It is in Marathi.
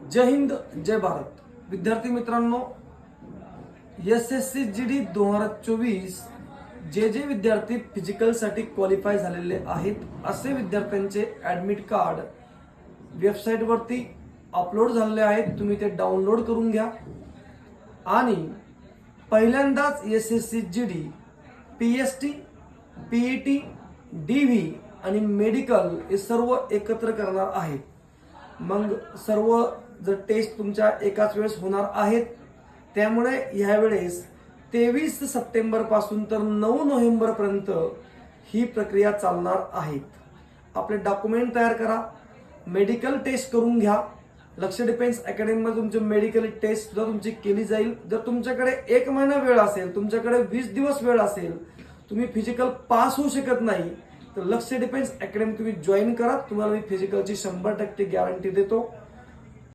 जय हिंद जय भारत. विद्यार्थी मित्रांनो, SSC GD 2024 जे विद्यार्थी फिजिकलसाठी क्वालिफाय झालेले आहेत असे विद्यार्थ्यांचे ॲडमिट कार्ड वेबसाईटवरती अपलोड झालेले आहेत. तुम्ही ते डाउनलोड करून घ्या आणि पहिल्यांदाच SSC GD PST PET DV आणि मेडिकल हे सर्व एकत्र करणार आहेत. मग सर्व जर टेस्ट तुमच्या एकाच वेळेस होणार आहेत, त्यामुळे ह्यावेळेस 23 सप्टेंबर पासून तर 9 नोव्हेंबर पर्यंत ही प्रक्रिया चालणार आहेत. आपले डॉक्युमेंट तयार करा, मेडिकल टेस्ट करून घ्या. लक्ष डिफेन्स अकॅडमीमध्ये तुमची मेडिकल टेस्ट सुद्धा तुमची केली जाईल. जर तुमच्याकडे 1 महिना वेळ असेल, तुमच्याकडे 20 दिवस वेळ असेल, तुम्ही फिजिकल पास होऊ शकत नाही, तर लक्ष डिफेन्स अकॅडमी तुम्ही जॉईन करा. तुम्हाला मी फिजिकलची 100% गॅरंटी देतो.